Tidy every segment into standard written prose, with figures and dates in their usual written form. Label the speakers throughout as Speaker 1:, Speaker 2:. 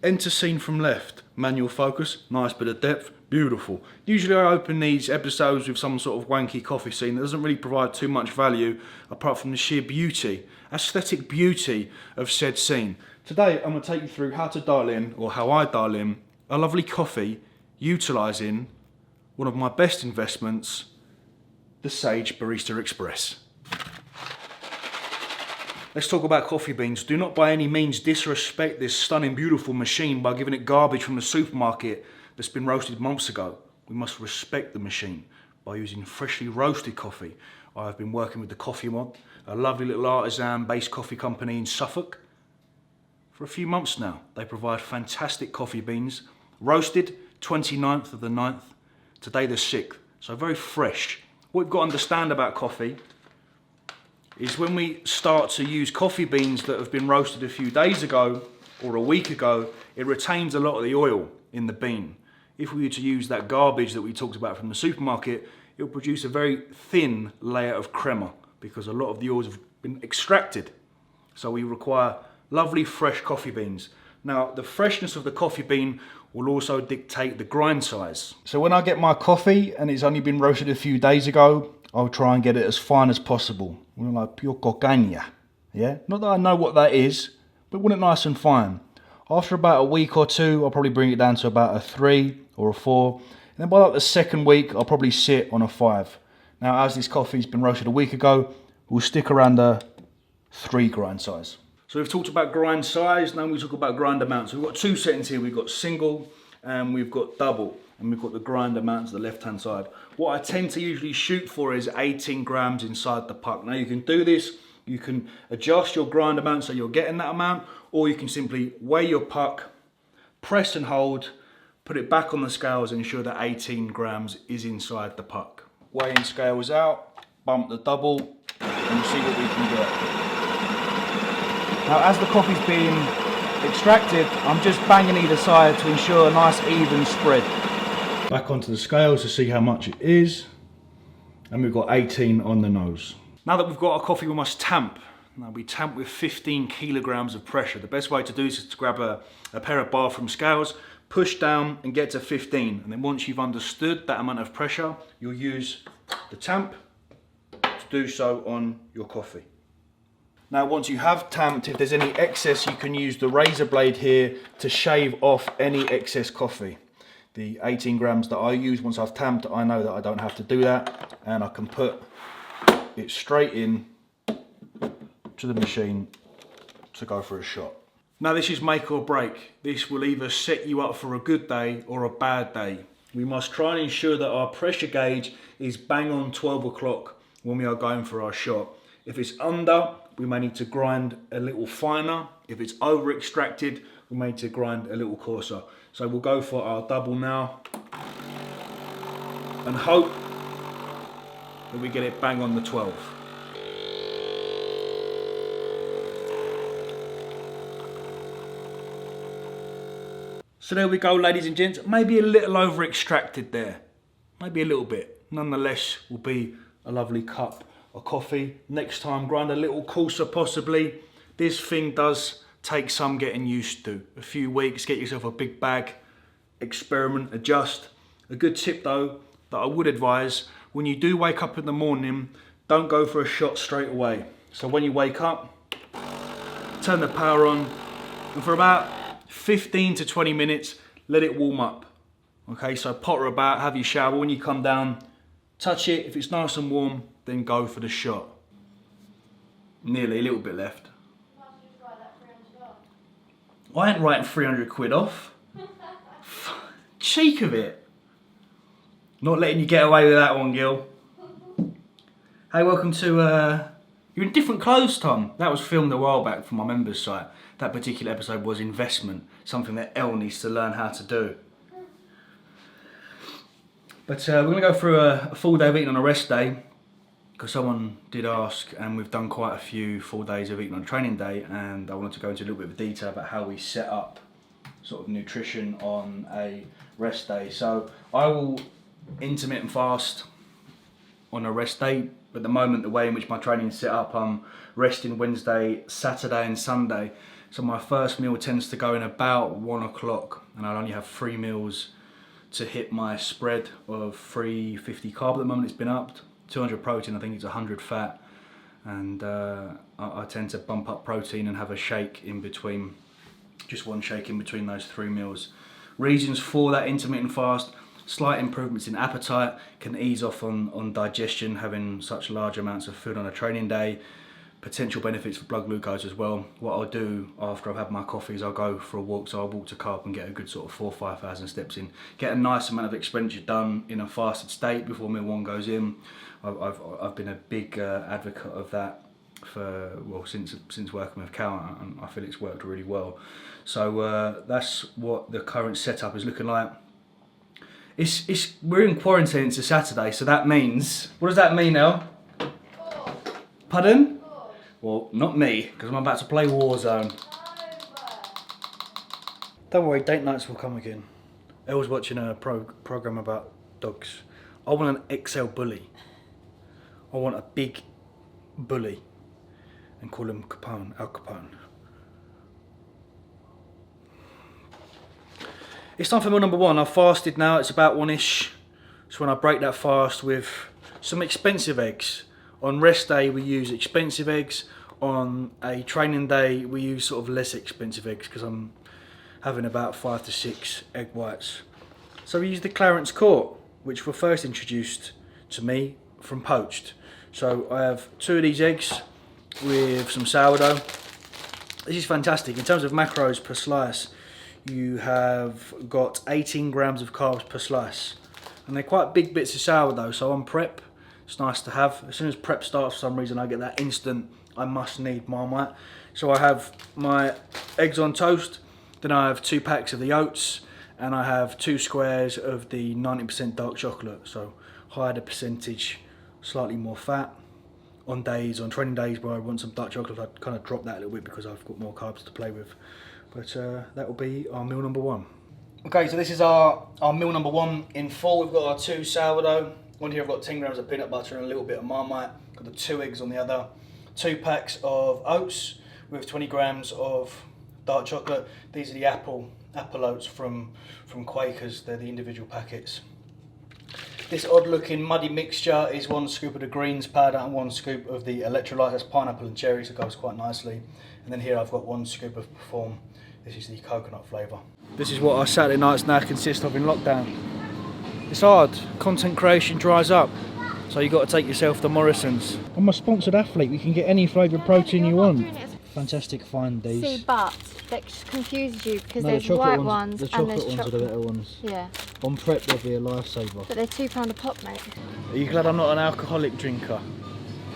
Speaker 1: Enter scene from left, manual focus, nice bit of depth, beautiful. Usually I open these episodes with some sort of wanky coffee scene that doesn't really provide too much value apart from the sheer beauty, aesthetic beauty of said scene. Today I'm going to take you through how to dial in, or how I dial in, a lovely coffee utilising one of my best investments, the Sage Barista Express. Let's talk about coffee beans. Do not by any means disrespect this stunning, beautiful machine by giving it garbage from the supermarket that's been roasted months ago. We must respect the machine by using freshly roasted coffee. I've been working with the Coffee Mod, a lovely little artisan-based coffee company in Suffolk, for a few months now. They provide fantastic coffee beans, roasted 29th of the 9th, today the 6th, so very fresh. What we've got to understand about coffee is when we start to use coffee beans that have been roasted a few days ago or a week ago, it retains a lot of the oil in the bean. If we were to use that garbage that we talked about from the supermarket, it will produce a very thin layer of crema because a lot of the oils have been extracted. So we require lovely fresh coffee beans. Now, the freshness of the coffee bean will also dictate the grind size. So when I get my coffee and it's only been roasted a few days ago, I'll try and get it as fine as possible. Like pure cocaña, yeah? Not that I know what that is, but want it nice and fine. After about a week or two, I'll probably bring it down to about a 3 or a 4. And then by like the second week, I'll probably sit on a 5. Now, as this coffee's been roasted a week ago, we'll stick around a 3 grind size. So we've talked about grind size, now we talk about grind amount. So we've got 2 settings here. We've got single and we've got double. And we've got the grind amount to the left-hand side. What I tend to usually shoot for is 18 grams inside the puck. Now you can do this, you can adjust your grind amount so you're getting that amount, or you can simply weigh your puck, press and hold, put it back on the scales and ensure that 18 grams is inside the puck. Weighing scales out, bump the double, and see what we can get. Now as the coffee's being extracted, I'm just banging either side to ensure a nice even spread. Back onto the scales to see how much it is, and we've got 18 on the nose. Now that we've got our coffee, we must tamp. Now we tamp with 15 kilograms of pressure. The best way to do this is to grab a pair of bathroom scales, push down and get to 15. And then once you've understood that amount of pressure, you'll use the tamp to do so on your coffee. Now once you have tamped, if there's any excess, you can use the razor blade here to shave off any excess coffee. The 18 grams that I use, once I've tamped, I know that I don't have to do that, and I can put it straight in to the machine to go for a shot. Now this is make or break. This will either set you up for a good day or a bad day. We must try and ensure that our pressure gauge is bang on 12 o'clock when we are going for our shot. If it's under, we may need to grind a little finer. If it's over extracted, we may need to grind a little coarser. So we'll go for our double now and hope that we get it bang on the 12. So there we go, ladies and gents. Maybe a little over extracted there. Maybe a little bit. Nonetheless, will be a lovely cup of coffee. Next time, grind a little coarser possibly. This thing does take some getting used to. A few weeks, get yourself a big bag, experiment, adjust. A good tip though, that I would advise, when you do wake up in the morning, don't go for a shot straight away. So when you wake up, turn the power on, and for about 15 to 20 minutes, let it warm up. Okay, so potter about, have your shower. When you come down, touch it. If it's nice and warm, then go for the shot. Nearly, a little bit left. I ain't writing 300 quid off. Cheek of it. Not letting you get away with that one, Gil. Hey, welcome to, you're in different clothes, Tom. That was filmed a while back for my members site. That particular episode was investment, something that Elle needs to learn how to do. But we're going to go through a full day of eating on a rest day, because someone did ask, and we've done quite a few full days of eating on a training day, and I wanted to go into a little bit of detail about how we set up sort of nutrition on a rest day. So I will intermittent fast on a rest day. At the moment, the way in which my training is set up, I'm resting Wednesday, Saturday and Sunday. So my first meal tends to go in about 1 o'clock, and I'll only have 3 meals to hit my spread of 350 carb at the moment. It's been upped, 200 protein, I think it's 100 fat, and I tend to bump up protein and have a shake in between, just one shake in between those 3 meals. Reasons for that intermittent fast: slight improvements in appetite, can ease off on digestion, having such large amounts of food on a training day. Potential benefits for blood glucose as well. What I'll do after I've had my coffee is I'll go for a walk, so I'll walk to carb and get a good sort of 4,000 or 5,000 steps in. Get a nice amount of expenditure done in a fasted state before meal 1 goes in. I've been a big advocate of that for, well, since working with Cal, and I feel it's worked really well. So that's what the current setup is looking like. We're in quarantine to Saturday, so that means, what does that mean now? Pardon? Well, not me, because I'm about to play Warzone. Don't worry, date nights will come again. I was watching a program about dogs. I want an XL bully. I want a big bully, and call him Capone, Al Capone. It's time for meal number 1. I've fasted now, it's about 1ish. So when I break that fast with some expensive eggs. On rest day we use expensive eggs. On a training day we use sort of less expensive eggs, because I'm having about 5 to 6 egg whites. So we use the Clarence Court, which were first introduced to me from poached. So I have 2 of these eggs with some sourdough. This is fantastic. In terms of macros per slice, you have got 18 grams of carbs per slice. And they're quite big bits of sourdough, so on prep, it's nice to have. As soon as prep starts, for some reason I get that instant I must need Marmite. So I have my eggs on toast, then I have 2 packs of the oats, and I have 2 squares of the 90% dark chocolate. So higher the percentage, slightly more fat. On training days where I want some dark chocolate, I kind of drop that a little bit because I've got more carbs to play with. But that will be our meal number 1. Okay, so this is our meal number 1 in full. We've got our 2 sourdough. On here I've got 10 grams of peanut butter and a little bit of Marmite. Got the 2 eggs on the other. 2 packs of oats with 20 grams of dark chocolate. These are the apple oats from Quakers. They're the individual packets. This odd looking muddy mixture is 1 scoop of the greens powder and 1 scoop of the electrolyte. That's pineapple and cherry, so it goes quite nicely. And then here I've got 1 scoop of Perform. This is the coconut flavour. This is what our Saturday nights now consist of in lockdown. It's hard. Content creation dries up. So you've got to take yourself to Morrison's. I'm a sponsored athlete. You can get any flavoured protein you want. Fantastic find these.
Speaker 2: See, but that confuses you because
Speaker 1: No,
Speaker 2: there's
Speaker 1: the
Speaker 2: white
Speaker 1: ones,
Speaker 2: ones
Speaker 1: the
Speaker 2: and
Speaker 1: chocolate
Speaker 2: there's
Speaker 1: ones
Speaker 2: chocolate.
Speaker 1: are the better ones.
Speaker 2: Yeah.
Speaker 1: On prep they'll be a lifesaver.
Speaker 2: But they're £2 a pop, mate.
Speaker 1: Are you glad I'm not an alcoholic drinker?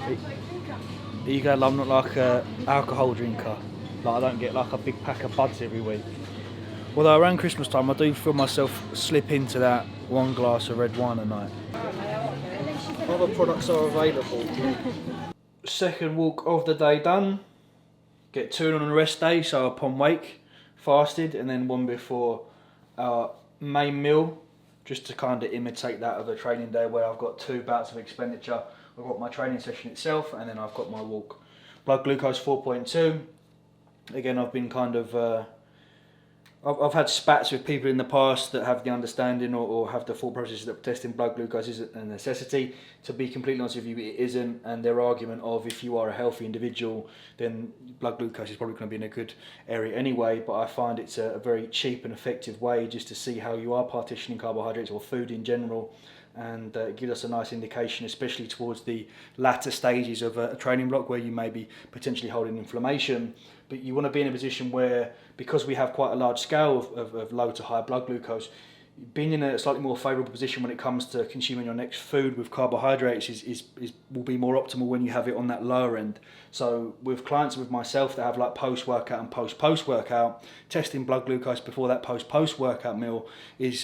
Speaker 1: Are you glad I'm not like an alcohol drinker? Like I don't get like a big pack of buds every week. Although around Christmas time I do feel myself slip into that 1 glass of red wine a night. Other products are available. Second walk of the day done. Get 2 on a rest day, so upon wake, fasted, and then 1 before our main meal, just to kind of imitate that of a training day where I've got 2 bouts of expenditure. I've got my training session itself, and then I've got my walk. Blood glucose 4.2. Again, I've been kind of I've had spats with people in the past that have the understanding or have the thought process that testing blood glucose isn't a necessity. To be completely honest with you, it isn't, and their argument of if you are a healthy individual, then blood glucose is probably going to be in a good area anyway, but I find it's a very cheap and effective way just to see how you are partitioning carbohydrates or food in general, and it gives us a nice indication, especially towards the latter stages of a training block where you may be potentially holding inflammation. But you want to be in a position where, because we have quite a large scale of low to high blood glucose, being in a slightly more favourable position when it comes to consuming your next food with carbohydrates will be more optimal when you have it on that lower end. So with clients and with myself that have like post-workout and post-workout, testing blood glucose before that post-workout meal is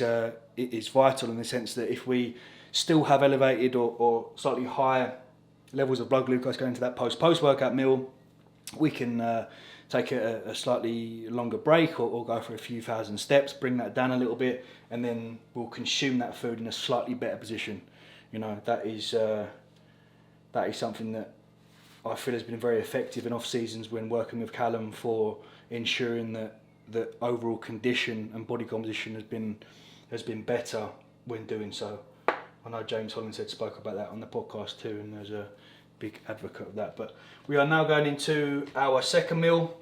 Speaker 1: vital, in the sense that if we still have elevated or slightly higher levels of blood glucose going into that post-workout meal, we can take a slightly longer break or go for a few thousand steps, bring that down a little bit, and then we'll consume that food in a slightly better position. You know, that is something that I feel has been very effective in off seasons when working with Callum for ensuring that overall condition and body composition has been better when doing so. I know James Hollinshead spoke about that on the podcast too, and there's a big advocate of that. But we are now going into our second meal.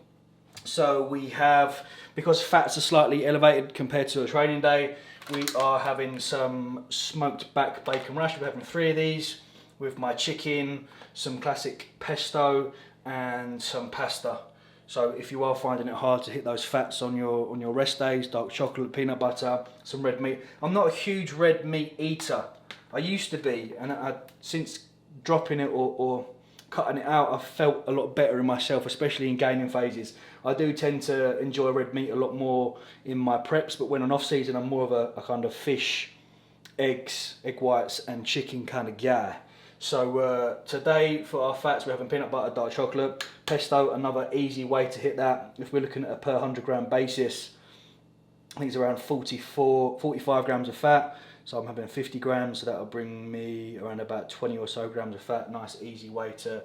Speaker 1: So we have, because fats are slightly elevated compared to a training day, we are having some smoked back bacon rash. We're having 3 of these with my chicken, some classic pesto and some pasta. So if you are finding it hard to hit those fats on your rest days, dark chocolate, peanut butter, some red meat. I'm not a huge red meat eater. I used to be, and since dropping it or cutting it out, I've felt a lot better in myself, especially in gaining phases. I do tend to enjoy red meat a lot more in my preps, but when on off season, I'm more of a kind of fish, eggs, egg whites and chicken kind of guy. So today for our fats, we're having peanut butter, dark chocolate, pesto, another easy way to hit that. If we're looking at a per 100 gram basis, I think it's around 45 grams of fat. So I'm having 50 grams, so that'll bring me around about 20 or so grams of fat. Nice easy way to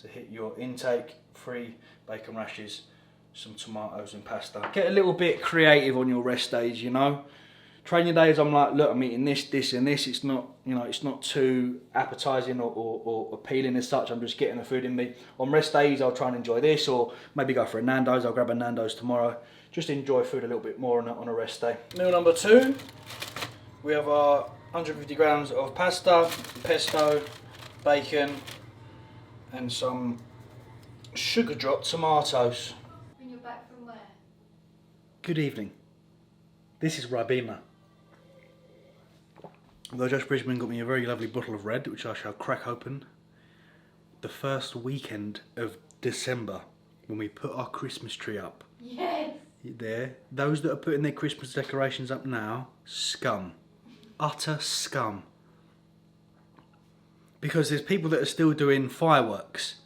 Speaker 1: hit your intake. 3 bacon rashers, some tomatoes and pasta. Get a little bit creative on your rest days, you know. Training days, I'm like, look, I'm eating this, this and this. It's not, you know, it's not too appetizing or appealing as such. I'm just getting the food in me. On rest days, I'll try and enjoy this, or maybe go for a Nando's. I'll grab a Nando's tomorrow. Just enjoy food a little bit more on a rest day. Meal number 2. We have our 150 grams of pasta, pesto, bacon, and some sugar drop tomatoes.
Speaker 2: When you're back from where?
Speaker 1: Good evening. This is Ribena. Although Josh Bridgman got me a very lovely bottle of red, which I shall crack open. The first weekend of December, when we put our Christmas tree up.
Speaker 2: Yes!
Speaker 1: There, those that are putting their Christmas decorations up now, scum. Utter scum. Because there's people that are still doing fireworks.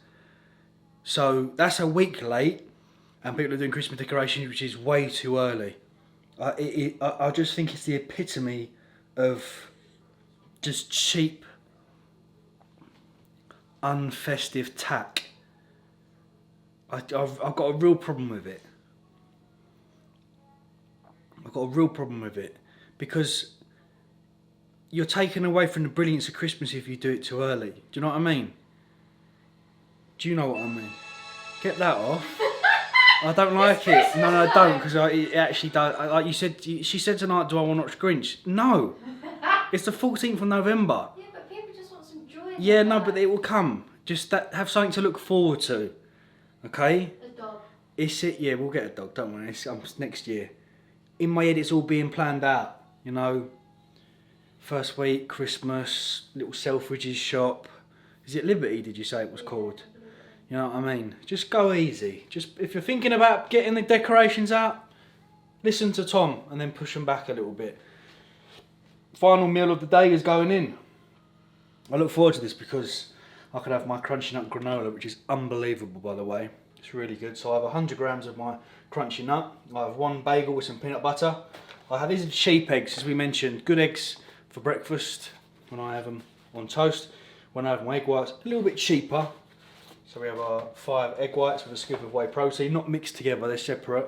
Speaker 1: So that's a week late, and people are doing Christmas decorations, which is way too early. I just think it's the epitome of just cheap, unfestive tack. I've got a real problem with it. I've got a real problem with it because you're taken away from the brilliance of Christmas if you do it too early. Do you know what I mean? Do you know what I mean? Get that off. I don't like it. No, I don't, because it actually does. Like you said, she said tonight, do I want to watch Grinch? No. It's the 14th of November.
Speaker 2: Yeah, but people just want some joy.
Speaker 1: Yeah, no, but it will come. Just have something to look forward to. Okay?
Speaker 2: A dog.
Speaker 1: It's it. Yeah, we'll get a dog. Don't worry. It's next year. In my head, it's all being planned out. You know, first week, Christmas, little Selfridges shop. Is it Liberty? Did you say it was called? You know what I mean? Just go easy. Just if you're thinking about getting the decorations out, listen to Tom and then push them back a little bit. Final meal of the day is going in. I look forward to this because I could have my crunchy nut granola, which is unbelievable, by the way. It's really good. So I have 100 grams of my crunchy nut. I have 1 bagel with some peanut butter. I have these cheap eggs, as we mentioned. Good eggs for breakfast when I have them on toast. When I have my egg whites, a little bit cheaper. So we have our 5 egg whites with a scoop of whey protein, not mixed together, they're separate.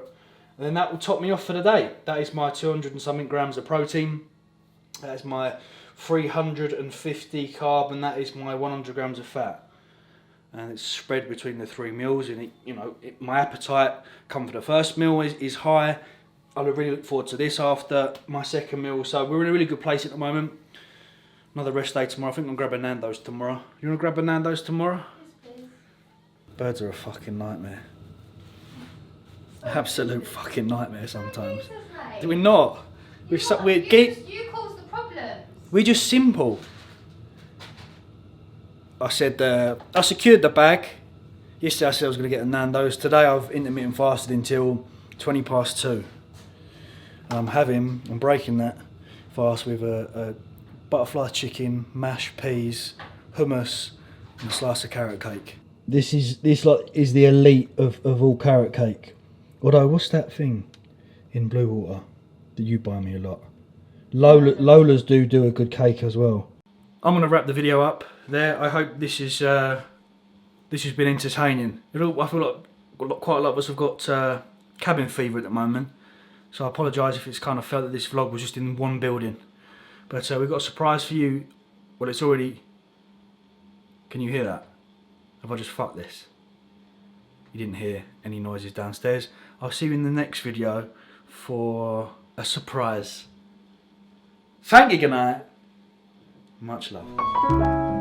Speaker 1: And then that will top me off for the day. That is my 200 and something grams of protein. That is my 350 carb, and that is my 100 grams of fat. And it's spread between the 3 meals. And my appetite, come for the first meal is high. I really look forward to this after my second meal. So we're in a really good place at the moment. Another rest day tomorrow. I think I'm gonna grab a Nando's tomorrow. You wanna grab a Nando's tomorrow?
Speaker 2: Yes, please.
Speaker 1: Birds are a fucking nightmare. Absolute fucking nightmare sometimes. Do we not?
Speaker 2: You cause the problem.
Speaker 1: We're just simple. I said I secured the bag. Yesterday I said I was going to get a Nando's. Today I've intermittent fasted until 20 past 2. I'm breaking that fast with a butterfly chicken, mashed peas, hummus, and a slice of carrot cake. This is the elite of all carrot cake. Although, what's that thing in Blue Water that you buy me a lot? Lola's do a good cake as well. I'm going to wrap the video up there. I hope this is this has been entertaining. I feel like quite a lot of us have got cabin fever at the moment, so I apologise if it's kind of felt that this vlog was just in one building. But we've got a surprise for you. Well, it's already... Can you hear that? Have I just fucked this? You didn't hear any noises downstairs. I'll see you in the next video for a surprise. Thank you, good night. Much love.